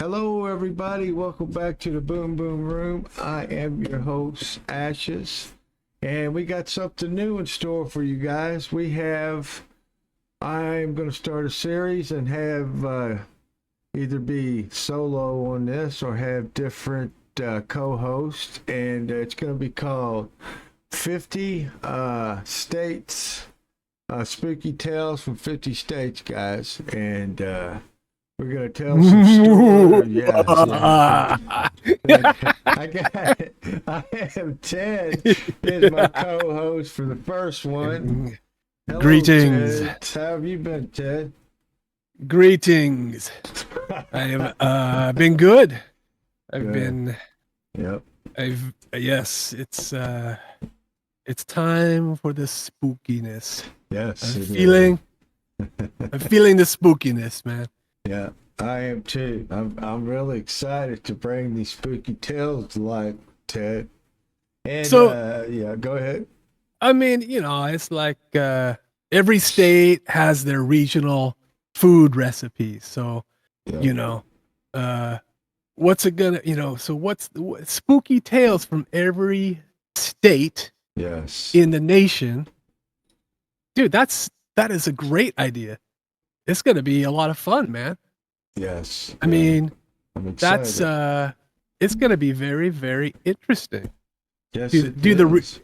Hello, everybody. Welcome back to the Boom Boom Room. I am your host, Ashes, and we got something new in store for you guys. I'm going to start a series and have either be solo on this or have different co-hosts, and it's going to be called 50 States, Spooky Tales from 50 States, guys, and we're gonna tell some stories. Yes, yeah. I have Ted as my co-host for the first one. Hello, Greetings. Ted. How have you been, Ted? Greetings. I have been good. Yep. Yes, it's time for the spookiness. Yes. I'm feeling the spookiness, man. Yeah, I am too. I'm really excited to bring these spooky tales to life, Ted. And So, yeah, go ahead. I mean, it's like every state has their regional food recipes. So, Yeah. What's it gonna, so what spooky tales from every state Yes. in the nation? Dude, that is a great idea. It's gonna be a lot of fun, man. Yes. I mean, I'm excited. that's it's gonna be very, very interesting. Yes, do it do the is.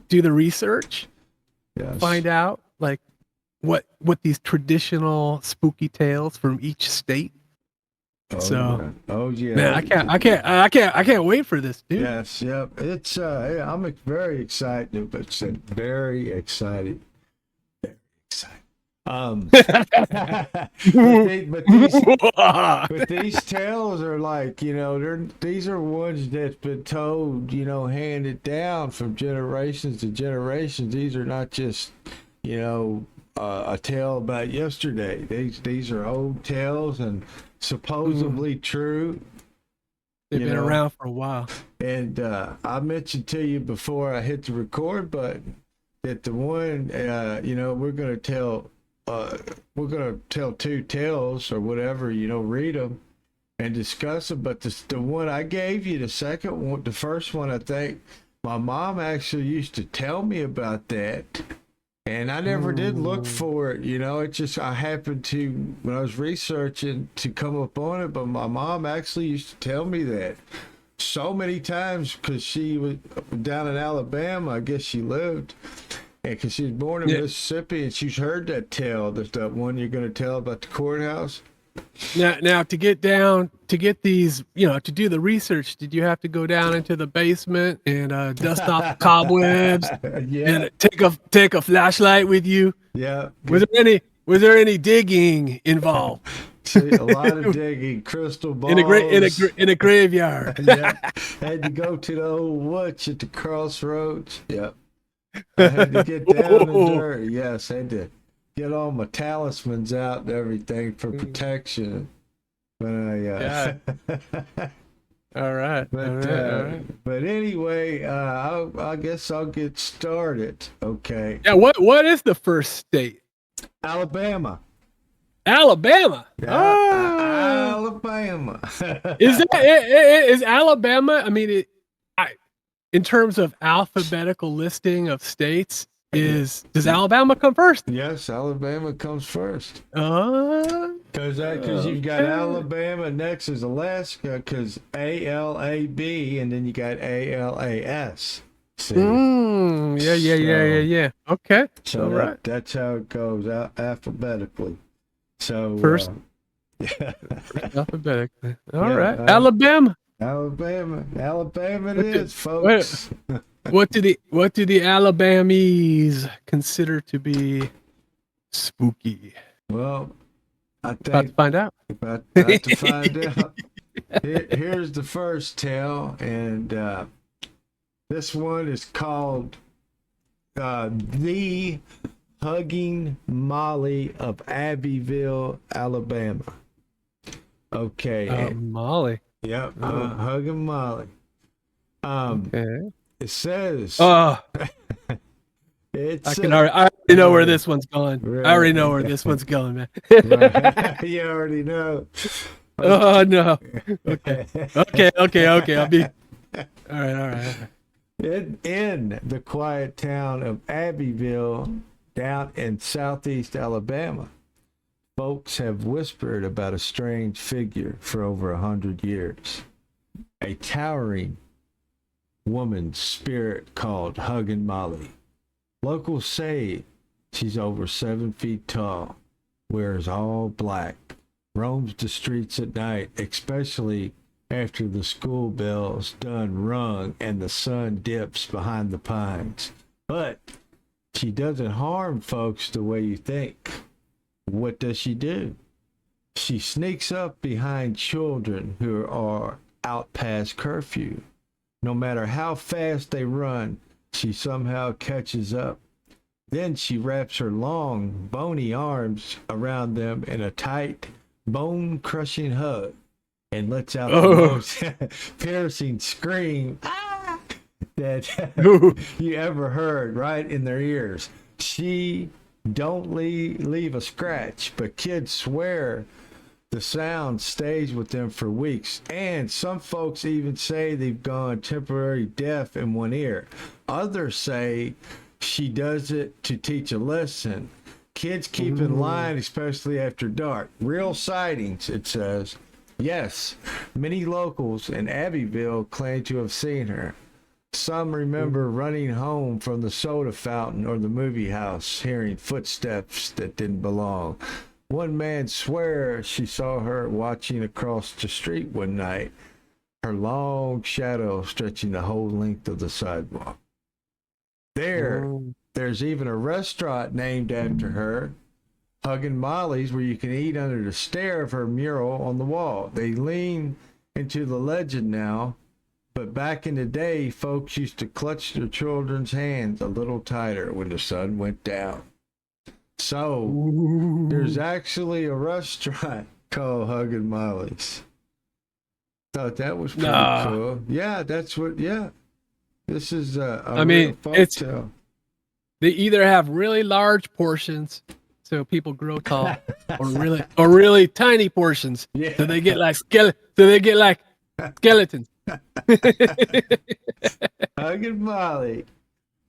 do the research, Yes. find out like what these traditional spooky tales from each state. Oh yeah. Man, I can't wait for this, dude. Yes, yep. It's I'm very excited, but very excited. Very excited. But these tales are like, these are ones that's been told, handed down from generations to generations. These are not just, a tale about yesterday. These are old tales and supposedly true. They've been around for a while. And I mentioned to you before I hit the record button that the one, we're gonna tell two tales or whatever, read them and discuss them. But the one I gave you, the second one, the first one, I think my mom actually used to tell me about that. And I never did look for it, it just, I happened to, when I was researching, to come up on it, but my mom actually used to tell me that so many times because she was down in Alabama, I guess she lived, and because she was born in Mississippi, and she's heard that tale, that one you're going to tell about the courthouse. Now to get these, to do the research, did you have to go down into the basement and dust off the cobwebs and take a flashlight with you? Yeah. Was there any digging involved? See, a lot of digging, crystal balls in a graveyard. Yeah, had to go to the old woods at the crossroads. Yep, I had to get down in the dirt. Yes, had to get all my talismans out and everything for protection. But All right. But anyway, I guess I'll get started. Okay. Yeah. What is the first state? Alabama. Alabama. Alabama. Is Alabama? I mean, in terms of alphabetical listing of states, does Alabama come first? Yes, Alabama comes first. Because you've got Okay. Alabama, next is Alaska, because ALAB, and then you got ALAS. See? Yeah. Okay. So all right. that's how it goes alphabetically. So First yeah. alphabetically. All Yeah, right. Alabama. Alabama it What is, folks. What do the Alabamese consider to be spooky? Well, I About to think find out. about to find out. Here's the first tale, and this one is called The Huggin Molly of Abbeville, Alabama. Okay. Molly. Yep. Huggin Molly. Okay. It says I already know where this one's going. Right. I already know where this one's going, man. Right. You already know. Oh no. Okay. I'll be. All right. In the quiet town of Abbeville, down in southeast Alabama, folks have whispered about a strange figure for over 100 years. A towering woman's spirit called Huggin Molly. Locals say she's over 7 feet tall, wears all black, roams the streets at night, especially after the school bell's done rung and the sun dips behind the pines. But she doesn't harm folks the way you think. What does she do? She sneaks up behind children who are out past curfew. No matter how fast they run, she somehow catches up. Then she wraps her long, bony arms around them in a tight, bone-crushing hug and lets out the most piercing scream that you ever heard right in their ears. She don't leave a scratch, but kids swear the sound stays with them for weeks, and some folks even say they've gone temporarily deaf in one ear. Others say she does it to teach a lesson. Kids keep in line, especially after dark. Real sightings, it says. Yes, many locals in Abbeville claim to have seen her. Some remember running home from the soda fountain or the movie house, hearing footsteps that didn't belong. One man swears she saw her watching across the street one night, her long shadow stretching the whole length of the sidewalk. There's even a restaurant named after her, Huggin Molly's, where you can eat under the stare of her mural on the wall. They lean into the legend now, but back in the day, folks used to clutch their children's hands a little tighter when the sun went down. So there's actually a restaurant called Huggin Molly's. Thought that was pretty cool. Yeah, that's what. Yeah, this is a real folktale. They either have really large portions, so people grow tall, or really tiny portions, so they get like skeletons. Huggin Molly.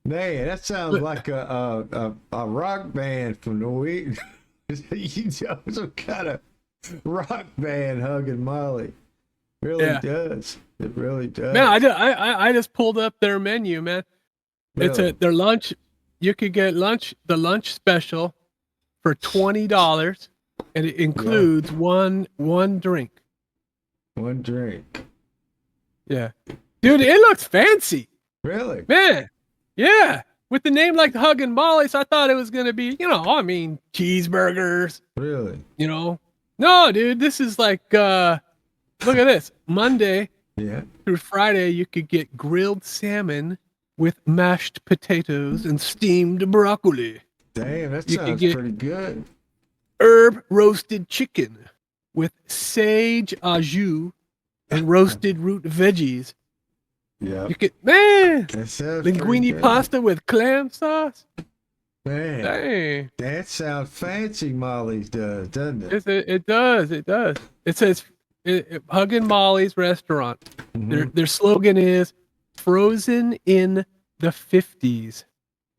Man, that sounds like a rock band from Norway. Some kind of rock band, Huggin Molly. Really does. It really does. Man, I just pulled up their menu, man. Really? It's their lunch. You could get the lunch special for $20, and it includes one drink. One drink. Yeah, dude, it looks fancy. Really, man. Yeah, with the name like Huggin Molly's, I thought it was gonna be, cheeseburgers. Really, no, dude, this is like, look at this. Monday through Friday, you could get grilled salmon with mashed potatoes and steamed broccoli. Damn, that sounds pretty good. Herb roasted chicken with sage au jus and roasted root veggies. Yeah. You could, man, linguine pasta with clam sauce. Man, dang. That sounds fancy. Molly's does, doesn't it? It does. It says Huggin Molly's restaurant. Mm-hmm. Their slogan is "Frozen in the 50s."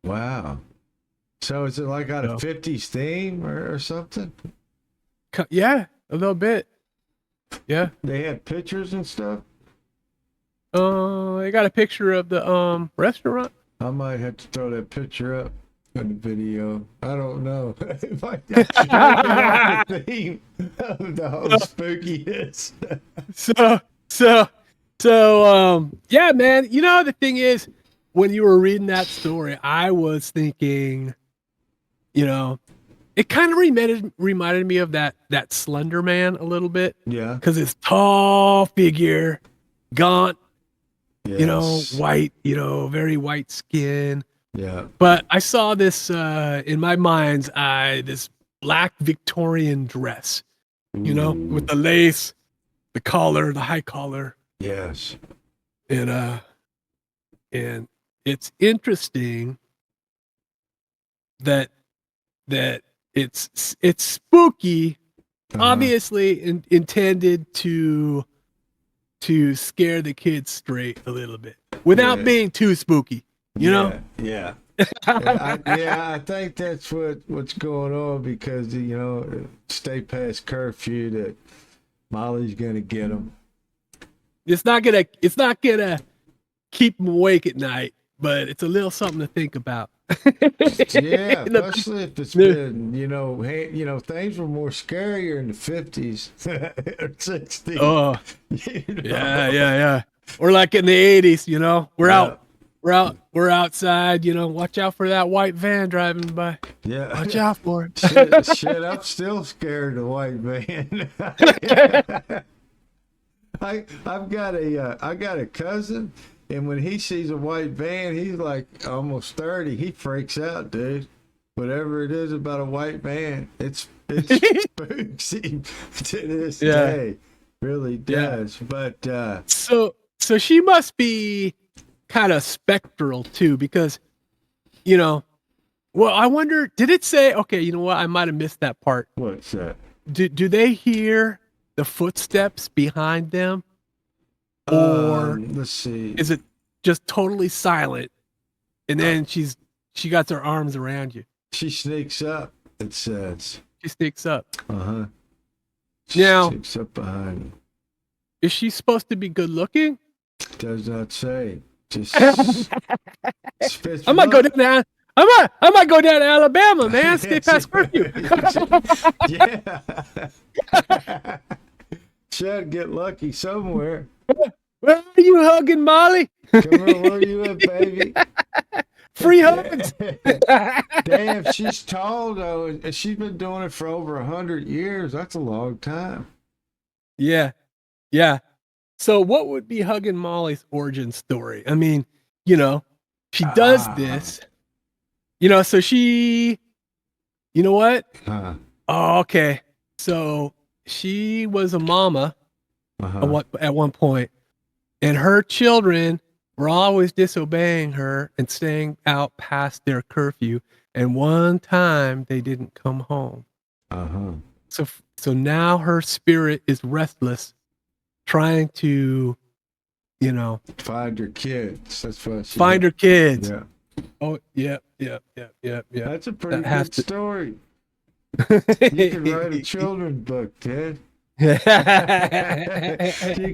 Wow. So is it like got a 50s theme or something? Yeah, a little bit. Yeah. They had pictures and stuff? They got a picture of the restaurant. I might have to throw that picture up in the video. I don't know. If I got the theme of the whole spookiness. So yeah, man. The thing is, when you were reading that story, I was thinking, it kind of reminded me of that Slender Man a little bit. Yeah. Because it's tall figure, gaunt, yes. white, very white skin. Yeah. But I saw this in my mind's eye, this black Victorian dress, with the lace, the collar, the high collar. Yes. And it's interesting that it's spooky, obviously intended to scare the kids straight a little bit without being too spooky, you know? Yeah. I think that's what's going on because, stay past curfew that Molly's going to get them. It's not gonna keep them awake at night, but it's a little something to think about. Yeah, especially if it's been, things were more scarier in the 50s or 60s. Oh, yeah. Or like in the 80s, we're outside, watch out for that white van driving by. Yeah. Watch out for it. Shit, I'm still scared of the white van. I got a cousin, and when he sees a white van, he's like almost 30. He freaks out, dude. Whatever it is about a white van, it's spooks him to this day. Really does. But so she must be kind of spectral too, because well, I wonder, did it say, okay, you know what, I might have missed that part. What's that? Do they hear the footsteps behind them, or let's see, is it just totally silent and then she got her arms around you? She sneaks up, it says. She sneaks up. She now sneaks up behind him. Is she supposed to be good looking? Does not say. Just I might go down to Alabama, man. Stay past curfew. Yeah. Should get lucky somewhere. Where are you, Huggin Molly? Come on, where you at, baby? Free hugs. Damn, she's tall though, and she's been doing it for over 100 years. That's a long time. Yeah. So what would be Huggin Molly's origin story? I mean, she does this. So she, you know what? Oh, okay. So she was a mama at one point, and her children were always disobeying her and staying out past their curfew. And one time they didn't come home. So now her spirit is restless, trying to, find her kids. That's what she find her kids. Yeah. Oh, yeah. That's a pretty good story. You could write a children's book, Ted. You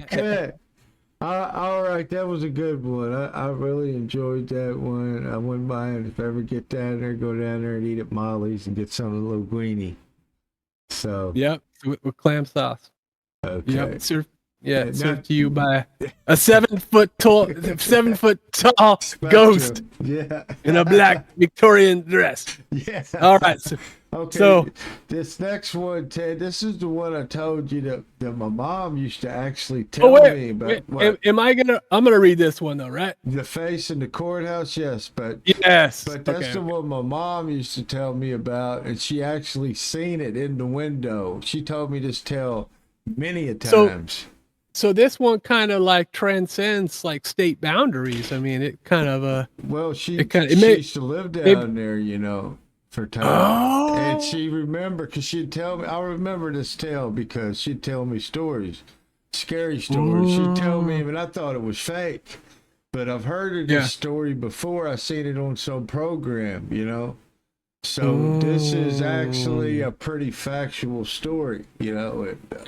could. All right, that was a good one. I really enjoyed that one. I wouldn't mind if I ever get down there, go down there and eat at Molly's and get some of the little greenie. So. Yep, with clam sauce. Okay. Yep, served to you by a 7 foot tall ghost. Yeah. In a black Victorian dress. Yeah. All right. So this next one, Ted, this is the one I told you that my mom used to actually tell me about. I'm gonna read this one though, right? The face in the courthouse, yes, but that's the one my mom used to tell me about, and she actually seen it in the window. She told me this tale many a times. So this one kind of like transcends like state boundaries. I mean, it kind of she used to live down there, for time. Oh. And she remembered, because she'd tell me, I remember this tale because she'd tell me stories, scary stories. She'd tell me, and I thought it was fake, but I've heard of this story before. I seen it on some program, So this is actually a pretty factual story,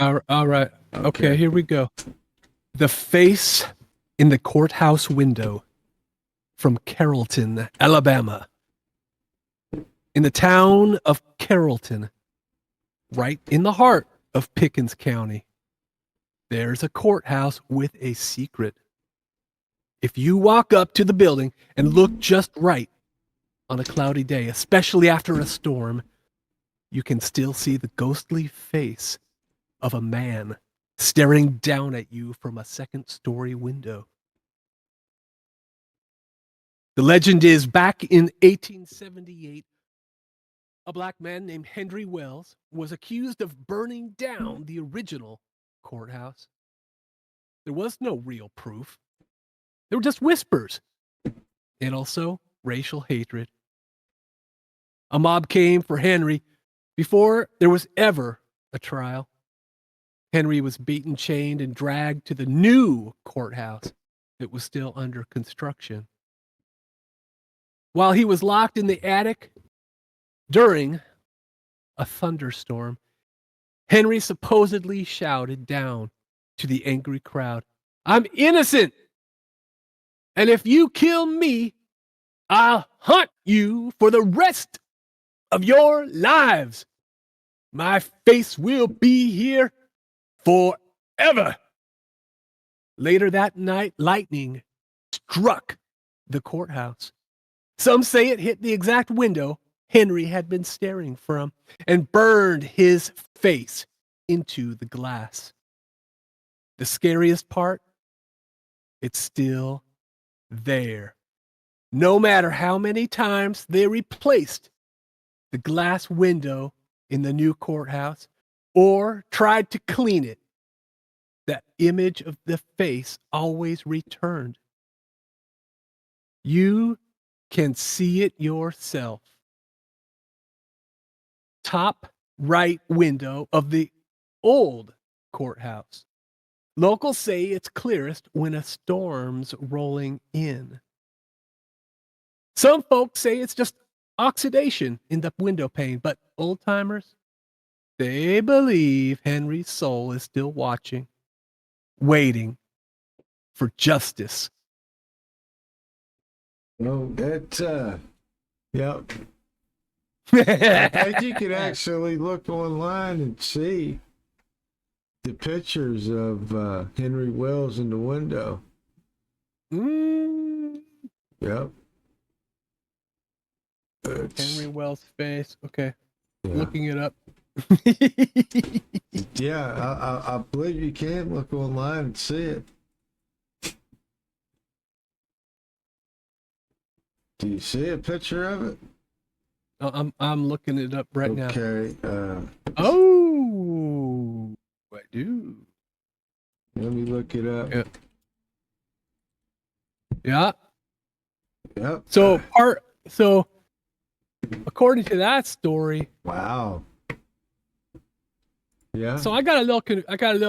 All right. Okay, here we go. The face in the courthouse window, from Carrollton, Alabama. In the town of Carrollton, right in the heart of Pickens County, there's a courthouse with a secret. If you walk up to the building and look just right on a cloudy day, especially after a storm, you can still see the ghostly face of a man staring down at you from a second-story window. The legend is, back in 1878, a black man named Henry Wells was accused of burning down the original courthouse. There was no real proof. There were just whispers, and also racial hatred. A mob came for Henry before there was ever a trial. Henry was beaten, chained, and dragged to the new courthouse that was still under construction. While he was locked in the attic during a thunderstorm, Henry supposedly shouted down to the angry crowd, "I'm innocent! And if you kill me, I'll haunt you for the rest of your lives. My face will be here forever." Later that night, lightning struck the courthouse. Some say it hit the exact window Henry had been staring from and burned his face into the glass. The scariest part, it's still there. No matter how many times they replaced the glass window in the new courthouse or tried to clean it, that image of the face always returned. You can see it yourself. Top right window of the old courthouse. Locals say it's clearest when a storm's rolling in. Some folks say it's just oxidation in the window pane, but old timers, they believe Henry's soul is still watching, waiting for justice. Oh, that's yep. I think you could actually look online and see the pictures of Henry Wells in the window. Yep. Henry Wells' face. Okay. Yeah. Looking it up. Yeah, I believe you can look online and see it. Do you see a picture of it? I'm looking it up right now. Okay. Oh, I do. Let me look it up. Yeah. Yeah. Yep. So according to that story. Wow. Yeah. So I got a little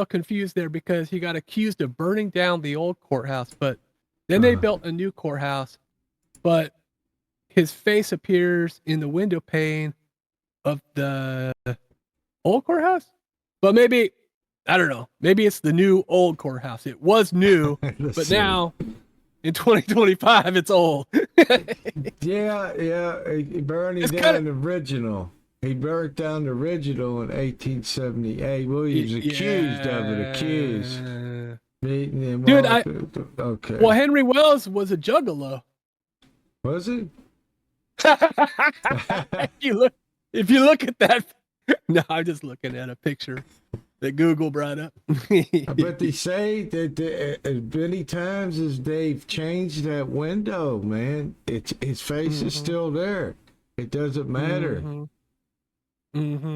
confused there because he got accused of burning down the old courthouse, but then they built a new courthouse, but his face appears in the window pane of the old courthouse. But maybe, I don't know, maybe it's the new old courthouse. It was new, but now in 2025 it's old. Yeah. He burned down the original. He burnt down the original in 1878. Well, he was accused of it. Meeting him. Dude, okay. Well, Henry Wells was a juggalo. Was he? If you look at that, no, I'm just looking at a picture that Google brought up. But they say that as many times as they've changed that window, man, his face is still there. It doesn't matter.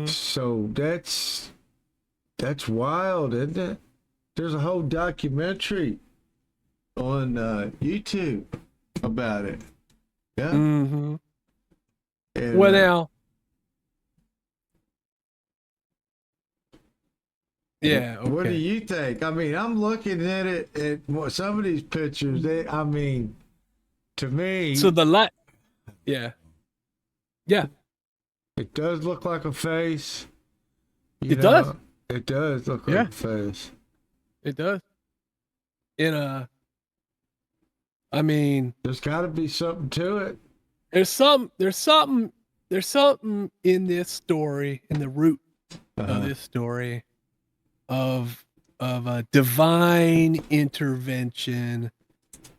So that's wild, isn't it? There's a whole documentary on YouTube about it. Yeah. And, well, now. Yeah. Okay. What do you think? I mean, I'm looking at it at some of these pictures. To me. So the light. Yeah. Yeah. It does look like a face. It does. It does look like a face. It does. I mean, there's got to be something to it. There's something in this story, in the root of this story, of a divine intervention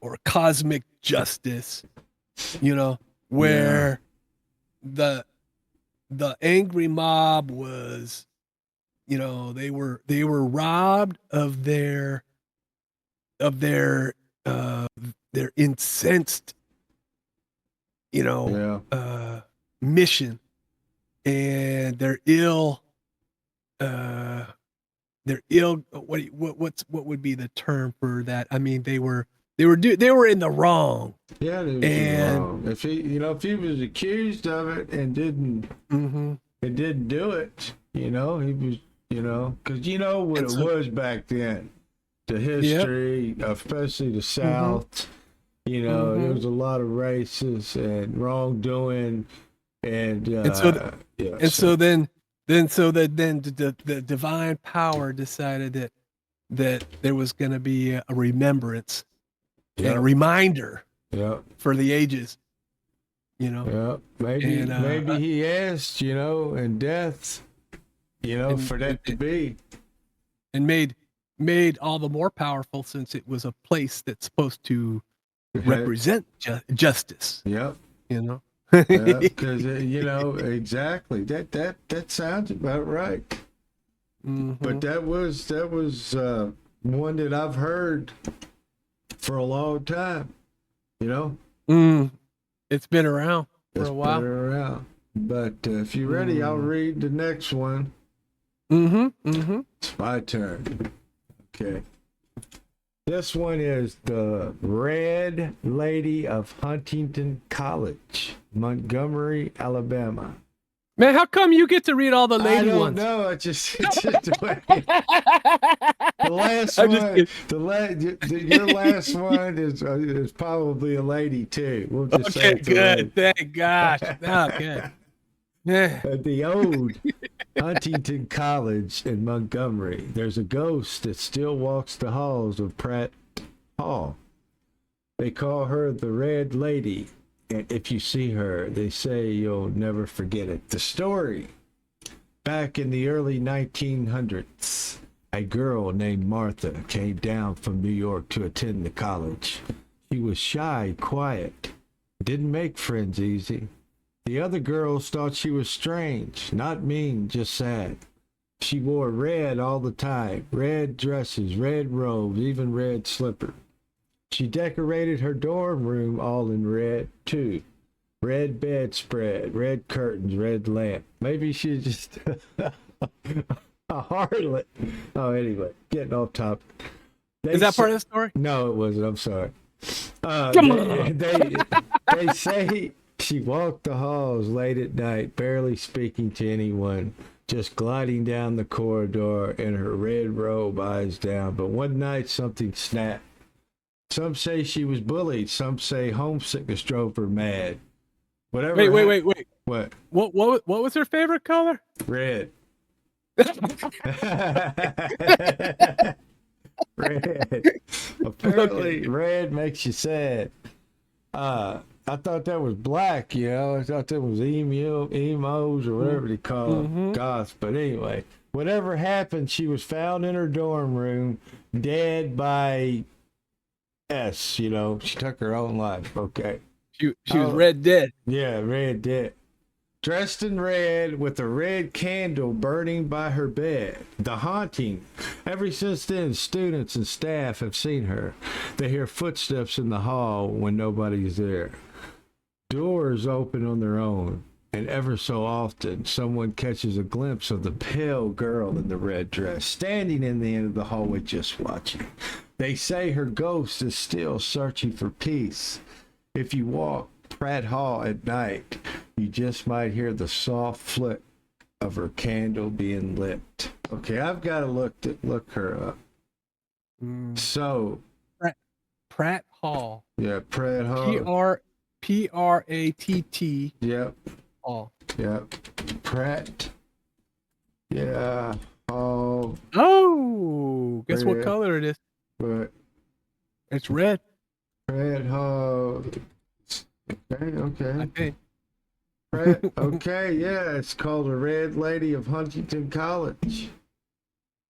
or cosmic justice. Where the angry mob was, they were robbed of their incensed, mission, and their ill. What would be the term for that? I mean, they were in the wrong. Yeah, they were wrong. If he was accused of it and didn't do it, he was you know, because you know what And it so, was back then. The yep. history, especially the Mm-hmm. South, you know, there Mm-hmm. was a lot of races and wrongdoing, and And so, yeah, and so so then the divine power decided that there was going to be a remembrance and a yep, reminder yep, for the ages, you know, yep. Maybe and maybe he asked, you know, in death, you know, and for that to be. and made all the more powerful since it was a place that's supposed to represent justice, Yep. you know. Yeah, because you know exactly that sounds about right. But Mm-hmm. that was one that I've heard for a long time. You know, It's been around for it's a been while. around. But if you're ready, I'll Mm. read the next one. Mm-hmm. Mm-hmm. It's my turn. Okay. This one is the Red Lady of Huntington College, Montgomery, Alabama. Man, how come you get to read all the I lady don't ones? know. It's just the way. The last I'm just one, kidding. your last one is probably a lady too. We'll just say Okay, it's a lady. good. Thank gosh. Okay. Yeah. At the old Huntington College in Montgomery, there's a ghost that still walks the halls of Pratt Hall. They call her the Red Lady, and if you see her, they say you'll never forget it. The story: back in the early 1900s, a girl named Martha came down from New York to attend the college. She was shy, quiet, didn't make friends easy. The other girls thought she was strange, not mean, just sad. She wore red all the time, red dresses, red robes, even red slippers. She decorated her dorm room all in red, too. Red bedspread, red curtains, red lamp. Maybe she's just a harlot. Oh, anyway, getting off topic. Is that part of the story? No, it wasn't. I'm sorry. Come on. They say she walked the halls late at night, barely speaking to anyone, just gliding down the corridor in her red robe, eyes down. But one night something snapped. Some say she was bullied. Some say homesickness drove her mad. Whatever. Wait. What? What was her favorite color? Red. Red. Apparently, Okay. red makes you sad. I thought that was black, you know. I thought that was emos, or whatever they call them, Mm-hmm. goths. But anyway, whatever happened, she was found in her dorm room, dead by S. You know, she took her own life. Okay. She was red dead. Yeah, red dead. Dressed in red with a red candle burning by her bed. The haunting. Ever since then, students and staff have seen her. They hear footsteps in the hall when nobody's there. Doors open on their own, and ever so often, someone catches a glimpse of the pale girl in the red dress, standing in the end of the hallway just watching. They say her ghost is still searching for peace. If you walk Pratt Hall at night, you just might hear the soft flick of her candle being lit. Okay, I've got to look her up. So, Pratt Hall. yeah, Pratt Hall. Pratt Yep, Hall. yep. Pratt. Yeah, Hall. Oh, guess what Red. color it is? But It's red. Pratt Hall. Okay. I think. Pratt. Okay, yeah, it's called the Red Lady of Huntington College.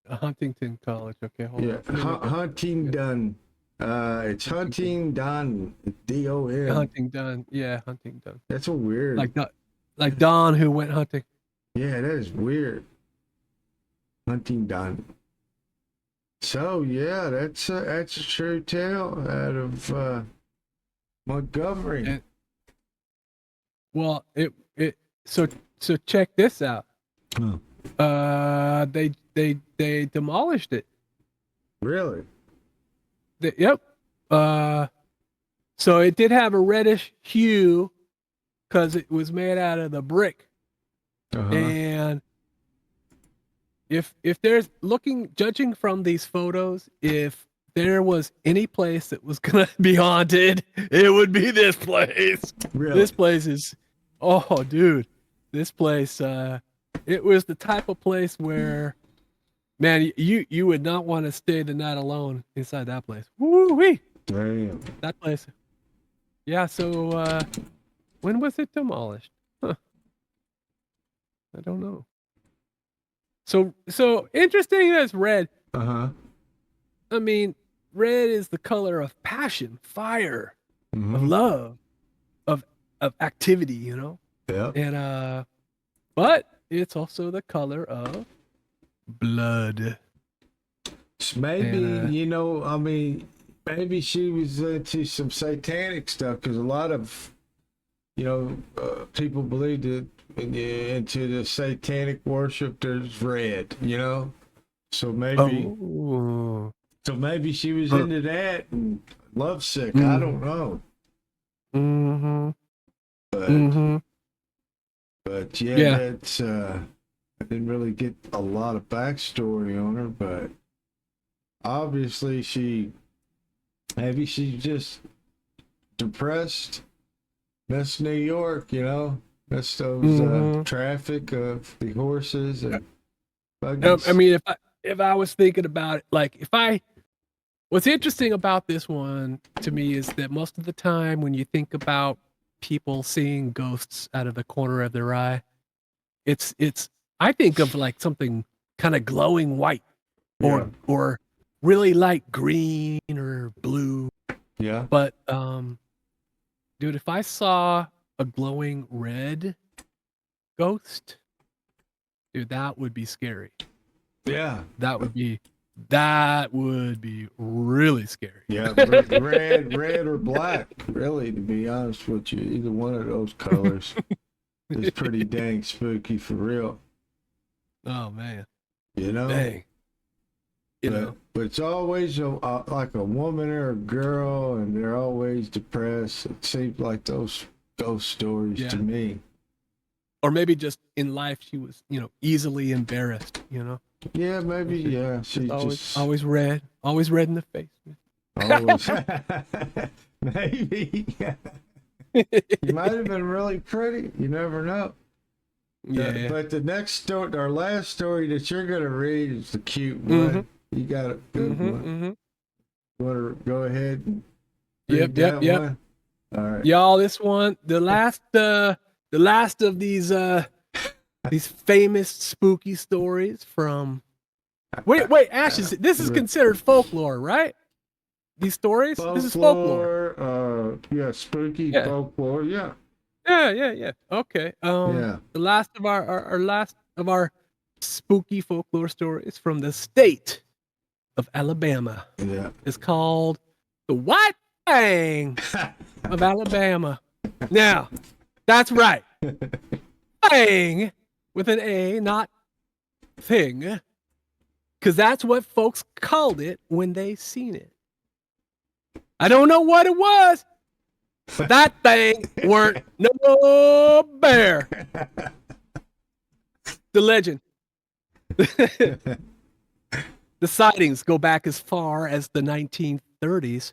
Huntington College. Okay, hold Yeah, on. Huntingdon. It's Huntingdon. D-O-N. Huntingdon. Yeah, Huntingdon. That's a weird. Like Don who went hunting. Yeah, that is weird. Huntingdon. So yeah, that's a true tale out of Montgomery. And, well, so check this out. Huh. They demolished it. Really? Yep. So it did have a reddish hue because it was made out of the brick. Uh-huh. And if there's judging from these photos, if there was any place that was gonna be haunted, it would be this place. Really? This place is, oh, dude, this place. It was the type of place where, man, you would not want to stay the night alone inside that place. Woo-wee. Damn. That place. Yeah. So when was it demolished? Huh. I don't know. So interesting as red. Uh-huh. I mean, red is the color of passion, fire, of Mm-hmm. love, of activity, you know? Yeah. And but it's also the color of blood. Maybe, And, I mean, maybe she was into some satanic stuff because a lot of, people believe that into the satanic worship, there's red, So maybe, oh. she was Huh. into that and lovesick. I don't know. Mm-hmm. But, Mm-hmm. but yeah, Yeah. that's, I didn't really get a lot of backstory on her, but obviously maybe she's just depressed, miss New York, miss those traffic of the horses and buggies. I mean, if I was thinking about it, like what's interesting about this one to me is that most of the time when you think about people seeing ghosts out of the corner of their eye, it's I think of like something kind of glowing white Yeah. or really light green or blue. Yeah. But dude, if I saw a glowing red ghost, dude, that would be scary. Yeah. That would be really scary. Yeah. Red or black, really, to be honest with you. Either one of those colors is pretty dang spooky for real. Oh man. Dang. But But it's always like a woman or a girl, and they're always depressed. It seems like those ghost stories to me. Or maybe just in life she was, easily embarrassed, Yeah, maybe. Yeah, she always red in the face. always. Maybe. You might have been really pretty. You never know. Yeah. But the next story, our last story that you're gonna read is the cute one. Mm-hmm. You got a good one. Mm-hmm. You want to go ahead and Yep. read that one? All right. Y'all, this one, the last of these famous spooky stories from. Wait, Ashes. This is considered folklore, right? These stories. This is folklore. Yeah, spooky folklore. Yeah. Yeah. Okay. Yeah. The last of our last of our spooky folklore stories from the state of Alabama. Yeah. Is called the White Thang of Alabama. Now, that's right. Thang with an A, not thing, because that's what folks called it when they seen it. I don't know what it was, but that thing weren't no bear. The legend. The sightings go back as far as the 1930s,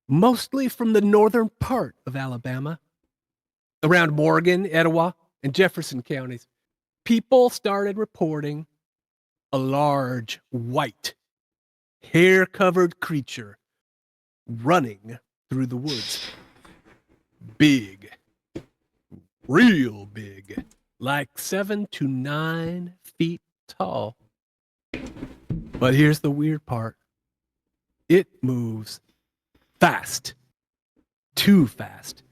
mostly from the northern part of Alabama, around Morgan, Etowah, and Jefferson counties. People started reporting a large, white, hair-covered creature running through the woods. Big, real big, like 7 to 9 feet tall. But here's the weird part. It moves fast. Too fast.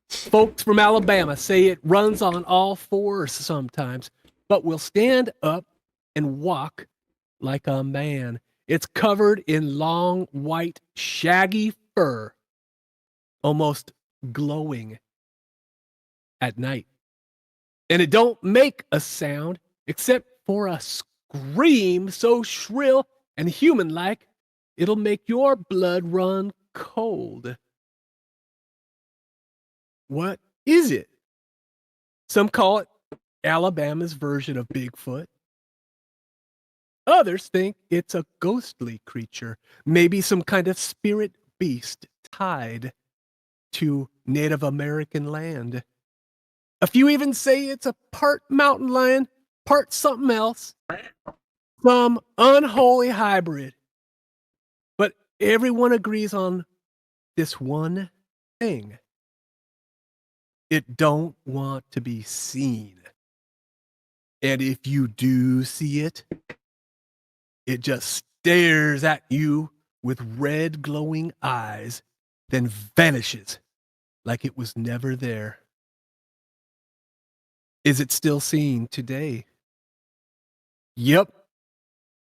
Folks from Alabama say it runs on all fours sometimes, but will stand up and walk like a man. It's covered in long, white, shaggy fur, almost glowing at night. And it don't make a sound except for a scream so shrill and human-like, it'll make your blood run cold. What is it? Some call it Alabama's version of Bigfoot. Others think it's a ghostly creature, maybe some kind of spirit beast tied to Native American land. A few even say it's a part mountain lion, part something else, some unholy hybrid. But everyone agrees on this one thing. It don't want to be seen. And if you do see it, it just stares at you with red glowing eyes, then vanishes like it was never there. Is it still seen today? Yep.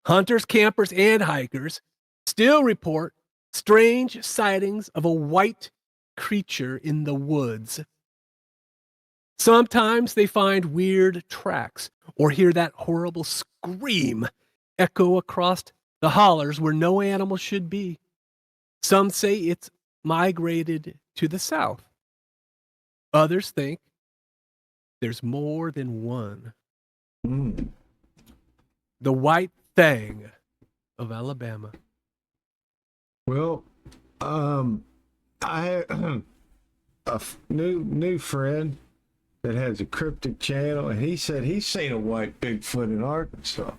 Hunters, campers, and hikers still report strange sightings of a white creature in the woods. Sometimes they find weird tracks or hear that horrible scream echo across the hollers where no animal should be. Some say it's migrated to the south. Others think there's more than one. Mm. The white Thang of Alabama. Well, I had a new friend that has a cryptic channel, and he said he's seen a white Bigfoot in Arkansas.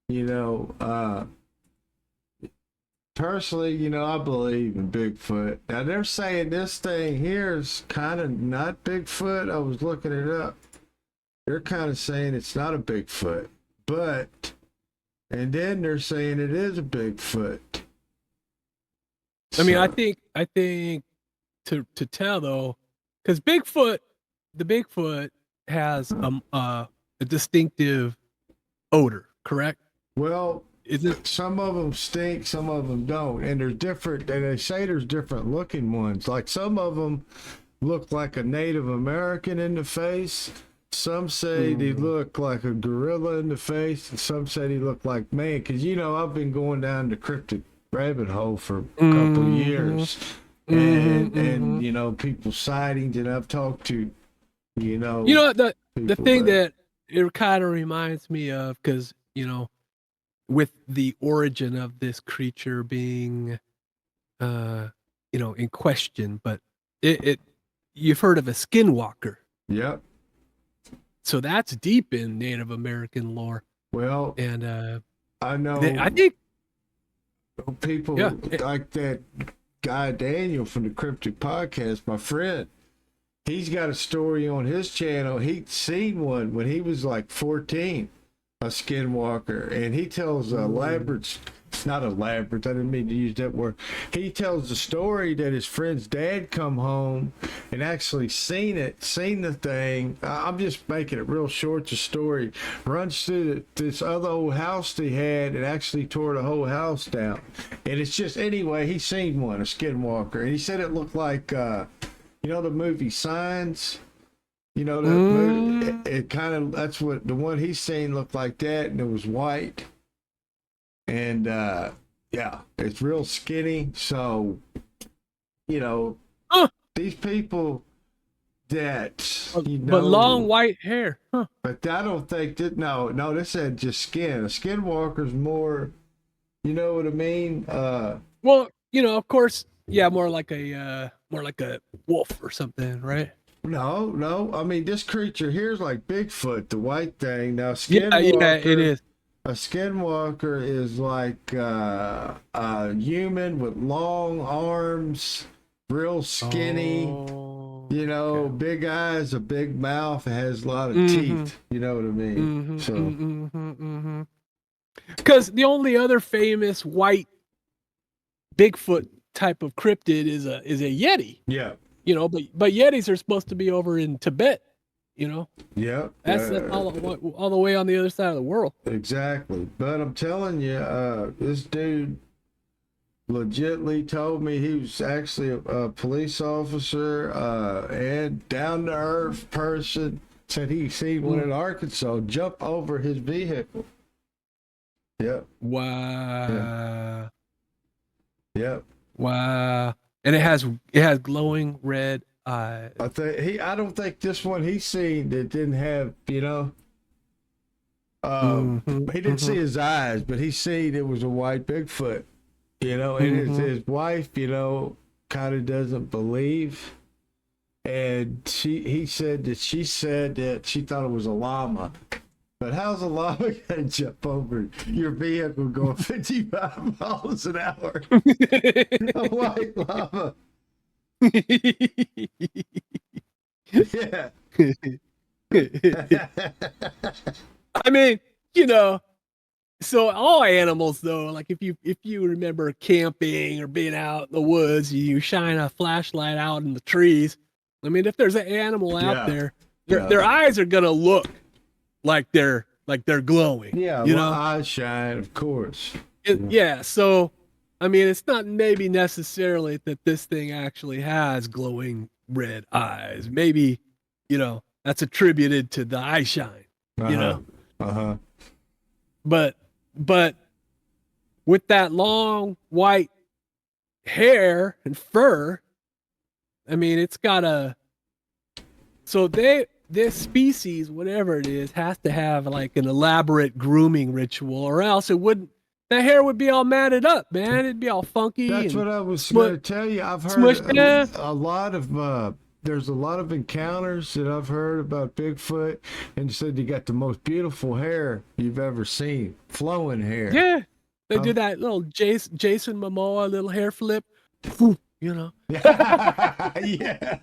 You know, personally, you know, I believe in Bigfoot. Now they're saying this thing here is kind of not Bigfoot. I was looking it up. They're kind of saying it's not a Bigfoot, and then they're saying it is a Bigfoot. I mean, I think to tell though, because the Bigfoot has a distinctive odor, correct? Well, Is it? some of them stink, some of them don't, and there's different. And they say there's different looking ones. Like some of them look like a Native American in the face. Some say they look like a gorilla in the face, and some say they look like man. Because you know, I've been going down the cryptic rabbit hole for a couple years, and you know, people sightings, and I've talked to, you know, the thing that it kind of reminds me of, because you know, with the origin of this creature being, in question, but it you've heard of a skinwalker. Yep. So that's deep in Native American lore. Well, And I know. I think people like that guy Daniel from the Cryptic Podcast, my friend. He's got a story on his channel. He'd seen one when he was like 14, a skinwalker, and he tells not elaborate, I didn't mean to use that word. He tells the story that his friend's dad come home and actually seen the thing. I'm just making it real short, the story. Runs through this other old house they had and actually tore the whole house down. And it's just, anyway, he seen one, a skinwalker. And he said it looked like, you know the movie Signs? You know, that movie, it kind of, that's what, the one he's seen looked like that, and it was white. And yeah, it's real skinny. So, you know, these people that you know, but long white hair. Huh. But I don't think that. No, this said just skin. A skinwalker's more. You know what I mean? Well, of course, yeah, more like a wolf or something, right? No. I mean, this creature here's like Bigfoot, the white thing. Now, skinwalker. Yeah, it is. A skinwalker is like a human with long arms, real skinny, big eyes, a big mouth, has a lot of teeth. You know what I mean? Because the only other famous white Bigfoot type of cryptid is a Yeti. Yeah. But Yetis are supposed to be over in Tibet. Yeah, that's all the way on the other side of the world. Exactly. But I'm telling you, this dude legitly told me he was actually a police officer and down to earth person. Said he seen one in Arkansas jump over his vehicle. Yep. Wow. Yep. Wow. And it has glowing red eyes. I don't think this one he's seen that didn't have, He didn't see his eyes, but he seen it was a white Bigfoot, you know, and his wife, you know, kind of doesn't believe. And he said that she said that she thought it was a llama. But how's a llama gonna jump over your vehicle going 55 miles an hour? A white llama. Yeah. I mean, you know, so all animals though, like if you remember camping or being out in the woods, you shine a flashlight out in the trees. I mean, if there's an animal out there, their eyes are gonna look like they're glowing. Yeah, you know, eyes shine, of course. Yeah, so I mean, it's not maybe necessarily that this thing actually has glowing red eyes. Maybe, you know, that's attributed to the eye shine. You know. But with that long white hair and fur, I mean, it's got this species, whatever it is, has to have like an elaborate grooming ritual, or else that hair would be all matted up, man. It'd be all funky. That's what I was going to tell you. I've heard a lot of there's a lot of encounters that I've heard about Bigfoot, and you said you got the most beautiful hair you've ever seen, flowing hair. Yeah, they do that little Jason Momoa little hair flip, you know. Yeah.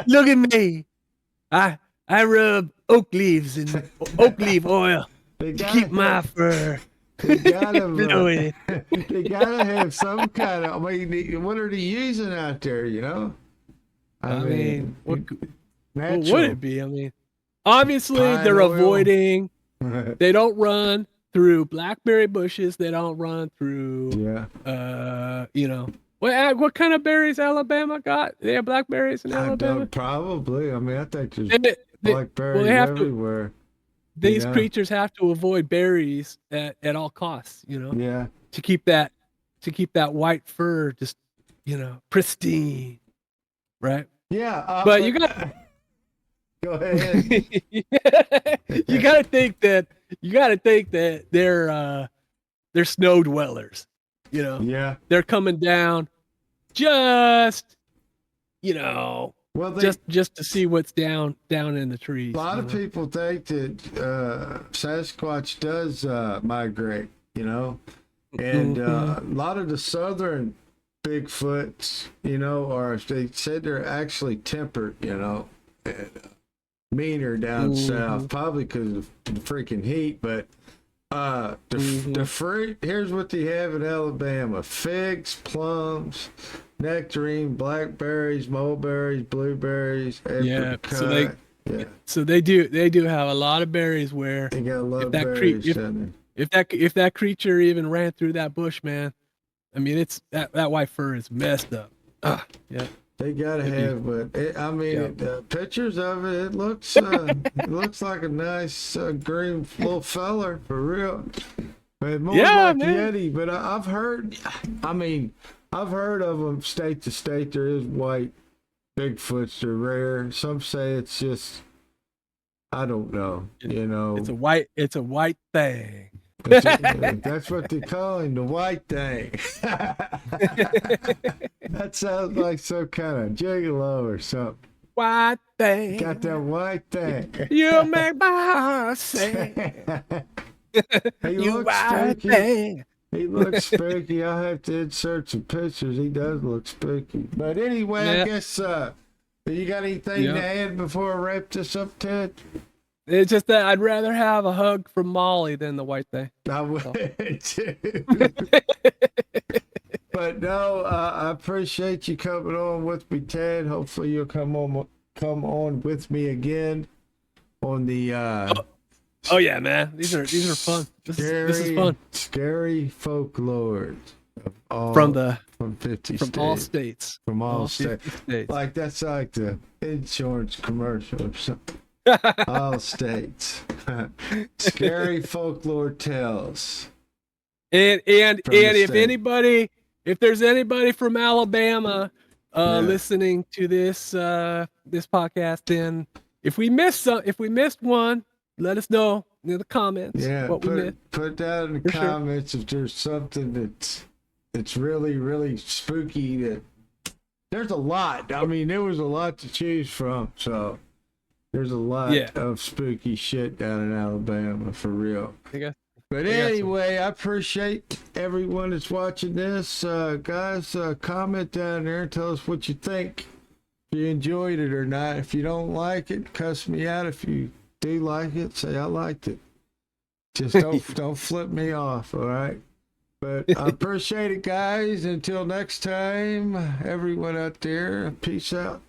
Look at me. I rub oak leaves and oak leaf oil to keep my fur. They gotta have some kind of. I mean, what are they using out there? You know. I mean, what would it be? I mean, obviously they're oil. avoiding. They don't run through blackberry bushes. They don't run through. You know, what kind of berries Alabama got? They have blackberries in Alabama. Probably. I mean, I think there's blackberries everywhere. These creatures have to avoid berries at all costs. You know. Yeah. To keep that white fur just, you know, pristine. Right. Yeah, but you got. Go ahead. You got to think that they're snow dwellers. You know. Yeah. They're coming down, just, you know, just to see what's down in the trees. A lot of people think that Sasquatch does migrate. You know, and a lot of the southern Bigfoots, you know, they said they're actually tempered, you know, and meaner down south, probably because of the freaking heat. But the fruit, here's what they have in Alabama: figs, plums, nectarine, blackberries, mulberries, blueberries, apricot. So they do have a lot of berries. Where they got a lot of berries. If that creature even ran through that bush, man. I mean, it's that white fur is messed up. Yeah, they gotta have, but pictures of it. It looks like a nice green little feller for real. But more like Yeti. But I've heard. I mean, I've heard of them state to state. There is white Bigfoots. They're rare. Some say it's just. I don't know. You know, it's a white thing. That's what they call him, the white thing. That sounds like some kind of gigolo or something. White thing. Got that white thing. You make my heart sing. You white thing. He looks spooky. I'll have to insert some pictures. He does look spooky. But anyway, I guess you got anything to add before I wrap this up, Ted? It's just that I'd rather have a hug from Molly than the white thing. I would too. But no, I appreciate you coming on with me, Ted. Hopefully you'll come on with me again on the Oh yeah, man. These are fun. This is fun. Scary folklore from 50 from states. all states. From all states. Like that's like the insurance commercial or something. All states. Scary folklore tales. And if there's anybody from Alabama listening to this podcast, then if we missed one, let us know. in the comments Yeah, what we missed. put that in the For sure. comments if there's something that's really, really spooky. That there's a lot. I mean, there was a lot to choose from. So there's a lot Yeah. of spooky shit down in Alabama for real. I guess. But got some. anyway, I appreciate everyone that's watching this. Guys, comment down there and tell us what you think. If you enjoyed it or not. If you don't like it, cuss me out. If you do like it, say I liked it. Just don't flip me off, all right? But I appreciate it, guys. Until next time, everyone out there, peace out.